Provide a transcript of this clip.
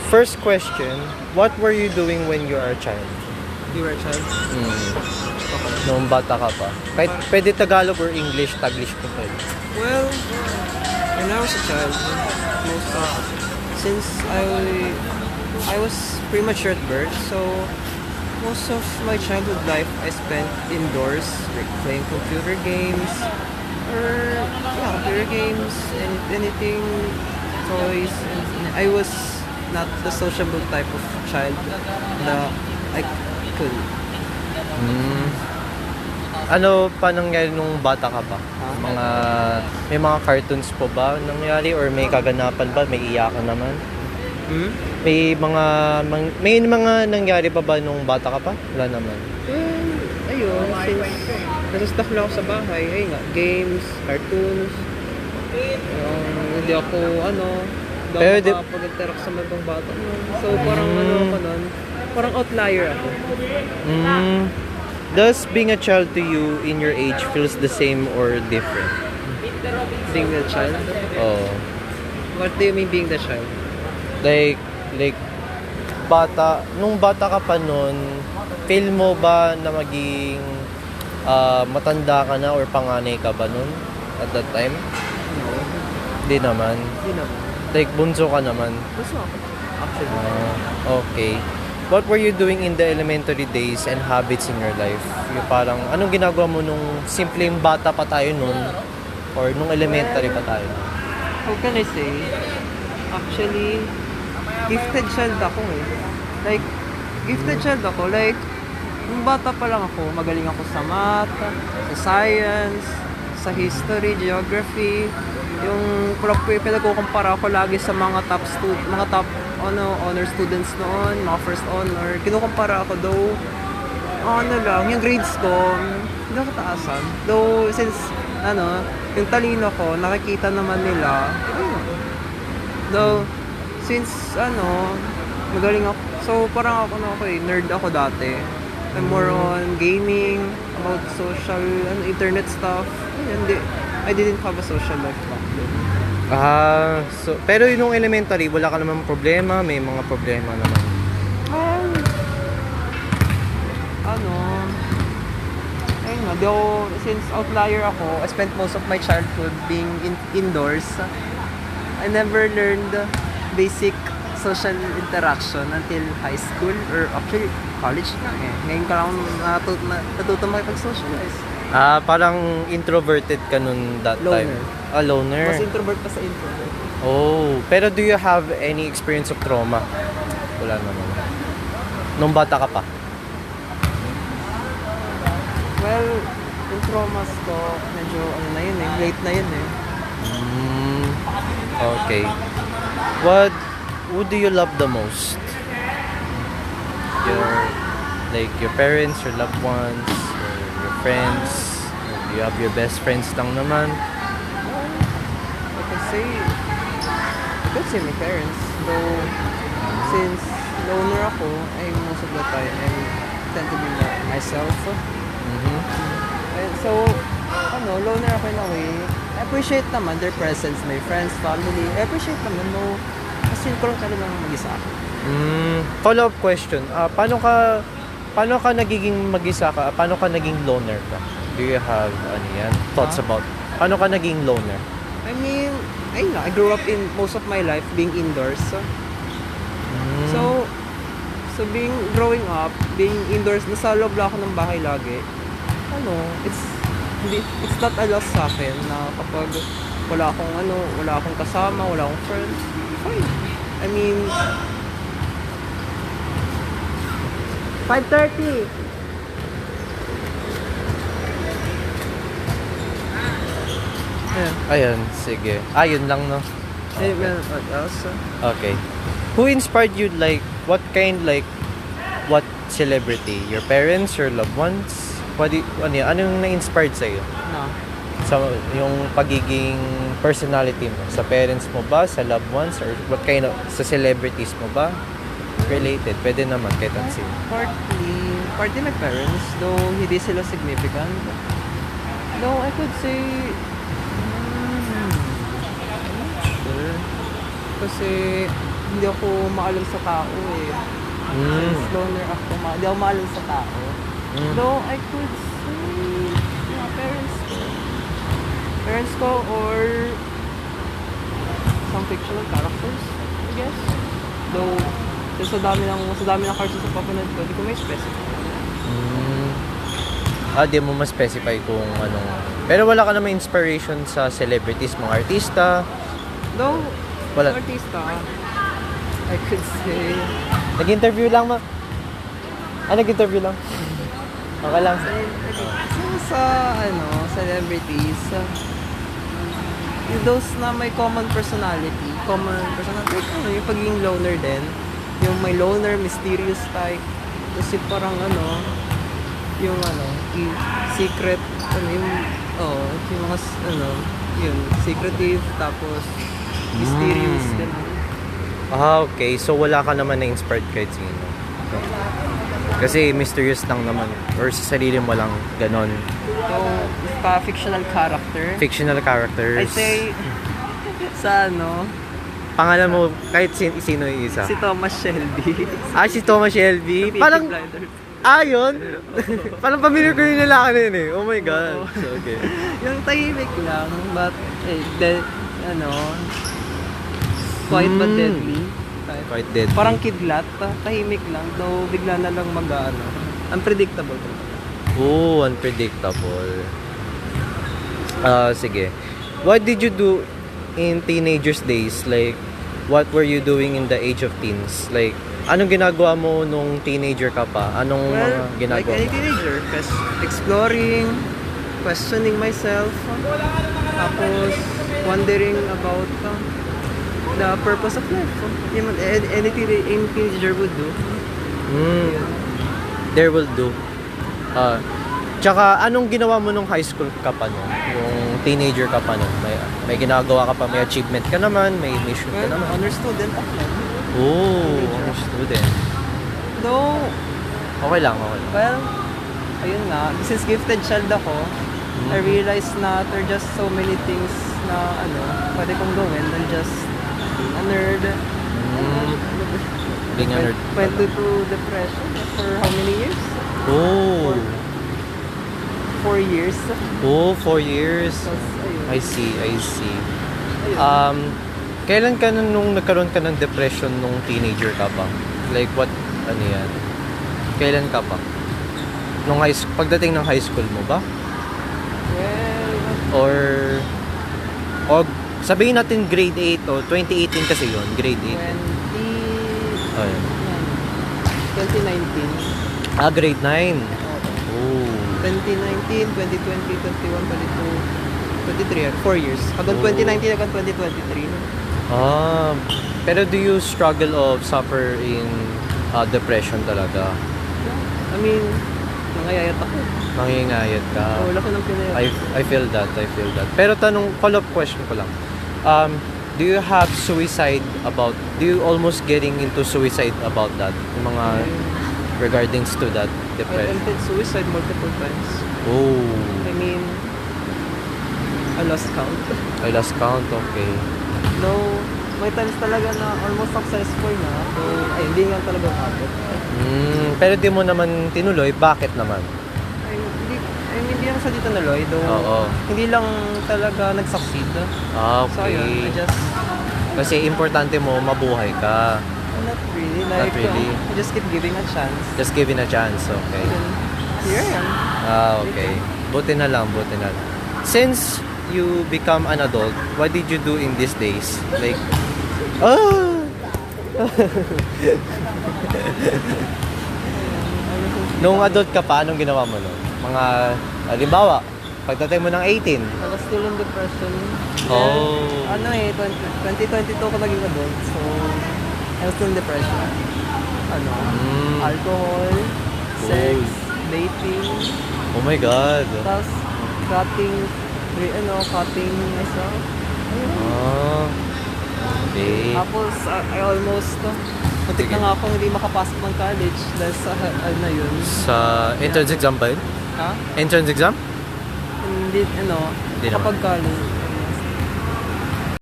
First question, what were you doing when you are a child? You were a child? Noong bata ka pa. Kahit pwede Tagalog or English, Taglish ko pwede. Well, when I was a child, most of, since I was premature at birth, so most of my childhood life I spent indoors, like playing computer games, or yeah, computer games, and anything, toys. And I was not the sociable type of child na I could. Ano pa nangyari nung bata ka pa? May mga cartoons po ba nangyari or may kaganapan ba? May iyakan naman? May mga nangyari pa ba nung bata ka pa? Wala naman. Well, ayun, since nasa-stuck lang ako sa bahay, ayun nga, games, cartoons, hindi ako Pero makapag-interact sa mga ibang bata. So, parang ako nun, parang outlier ako. Does being a child to you in your age feels the same or different? Being the child? Oh. What do you mean being the child? Like nung bata ka pa nun, feel mo ba na maging matanda ka na or panganay ka ba nun at that time? No. Di naman. Hindi naman. Like bunso ka naman. Gusto ako. Actually. Okay. What were you doing in the elementary days and habits in your life? Yung parang, anong ginagawa mo nung simpleng bata pa tayo nun? Or nung elementary pa tayo? How can I say? Actually, gifted child ako eh. Like, gifted child ako. Like, nung bata pa lang ako, magaling ako sa math, sa science, sa history, geography. Yung pinagkukumpara ako lagi sa mga top honor students noon, mga first honor. Kinukumpara ako though, yung grades ko, hindi ako taasan. Though, since, yung talino ko, nakikita naman nila, though, since, magaling ako. So, parang ako nerd ako dati. I'm more on gaming, about social, internet stuff. I didn't have a social life back then. Pero yung elementary, wala ka naman problema, may mga problema naman. Ayun nga, though, since outlier ako, I spent most of my childhood being indoors. I never learned basic social interaction until high school, or actually, college na eh. Ngayon ka lang natuto makipag-socialize. Parang introverted ka nun that time. Loner. Mas introvert pa sa introvert. Oh, pero do you have any experience of trauma? Wala naman. Nung bata ka pa? Well, yung traumas ko, medyo late na yun eh. Okay. Who do you love the most? Your parents, your loved ones, or your friends? Or do you have your best friends lang naman? I could say my parents. Though, since loner ako, most of the time, I tend to be myself. And so, loner ako in a way. I appreciate naman their presence, my friends, family. I appreciate naman, no, kasi ko lang talagang mag-isa ako. Follow-up question. Paano ka nagiging mag-isa ka? Paano ka naging loner ka? Do you have thoughts about paano ka naging loner? I mean, I grew up in most of my life being indoors. So growing up, being indoors, nasa loob lang ako ng bahay lagi. It's not a loss sa akin na kapag wala akong kasama, wala akong friends, fine. I mean, 5:30. Ayun, sige. Yun lang, no? What else? Okay. Who inspired you, what celebrity? Your parents, your loved ones? Anong na-inspired sa'yo? No. Sa yung pagiging personality mo? Sa parents mo ba? Sa loved ones? Or sa celebrities mo ba? Related. Pwede naman, kahit ang sino. Partly my parents, though hindi sila significant. Though I could say, I'm not sure. Kasi hindi ako maalam sa tao eh. Since loner ako, hindi ako maalam sa tao. Though I could say, yeah, parents ko. Parents ko or some fictional characters, I guess. Though, sa dami ng cartoons na papanood ko, hindi ko may specify. Di mo ma-specify kung anong... Pero wala ka naman inspiration sa celebrities, mga artista? Though, Wala. artista, I could say, Nag-interview lang, nag-interview lang. Okay lang. sa celebrities, those na may common personality, like, yung pagiging loner din, yung may loner, mysterious type, tapos yung parang yung secret, yung mga, yun, secretive, tapos mysterious, ganun. Okay. So, wala ka naman na-inspired kahit sino. Kasi mysterious lang naman. Or sa sarili mo lang, ganon. So, fictional character. Fictional characters. I say, sa Pangalan mo, kahit sino yung isa. si Thomas Shelby. Si Thomas Shelby. Peaky Parang, Blinders. yun. Parang familiar ko yung lalaki na yun eh. Oh my God. So, okay. Yung tahimik lang, but, quiet but deadly. Type. Quite dead. Parang kidlat, tahimik lang, though bigla na lang unpredictable. Unpredictable. Sige. What did you do in teenagers days? Like, what were you doing in the age of teens? Like, anong ginagawa mo nung teenager ka pa? Anong mga ginagawa like any mo? teenager, exploring, questioning myself, tapos wondering about the purpose of life. Any teenager would do. There will do. Tsaka, anong ginawa mo nung high school ka pa no? Yung teenager ka pa no? May ginagawa ka pa, may achievement ka naman, may mission ka naman. Honor student ako. Honor student. Though, Okay lang. well, ayun nga, since gifted child ako, I realized na there are just so many things na pwede kong gawin than just being a nerd. Being a nerd. Went to depression for how many years? 4 years. 4 years. Ayun. I see. Ayun. Kailan ka nung nagkaroon ka ng depression nung teenager ka pa? Like what, yan? Kailan ka pa? Nung pagdating ng high school mo ba? Well, Or sabihin natin grade 8 o 2018 kasi yun, grade 8. Ayun. 2019. Grade 9. 2019, 2020, 21, 22, 23, 4 years. Hanggang 2019 hanggang 2023. Pero do you struggle of suffer in depression talaga? I mean, nangayayat ako. Nangingayat ka? Wala ko nang pinayat. I feel that. Pero follow-up question ko lang. Do you have do you almost getting into suicide about that? Yung mga regarding to that I depression? attempted suicide multiple times. I mean, I lost count. I lost count, okay. Though, may times talaga na almost successful na. So, hindi nga talaga umabot. Pero di mo naman tinuloy, bakit naman? Hindi lang sa dito naloy, though hindi lang talaga nag-succeed. So, ayun, Okay. Kasi importante mo, mabuhay ka. Not really. Like, Not really. I just keep giving a chance. Just giving a chance, okay. And here I am. Okay. Buti na lang. Since you become an adult, what did you do in these days? Like, nung adult ka pa, anong ginawa mo nun? Mga, halimbawa, pagdating mo ng 18. I was still in depression. Oh. 2022 ko naging adult. So, I was still in depression. Alcohol, sex, dating, Oh my God. tapos cutting myself. Okay. Tapos, I almost, muntik na nga akong hindi makapasok ng college dahil sa, yun. Sa entrance exam ba yun? Ha? Entrance exam? Hindi, Hindi naman. kapag college.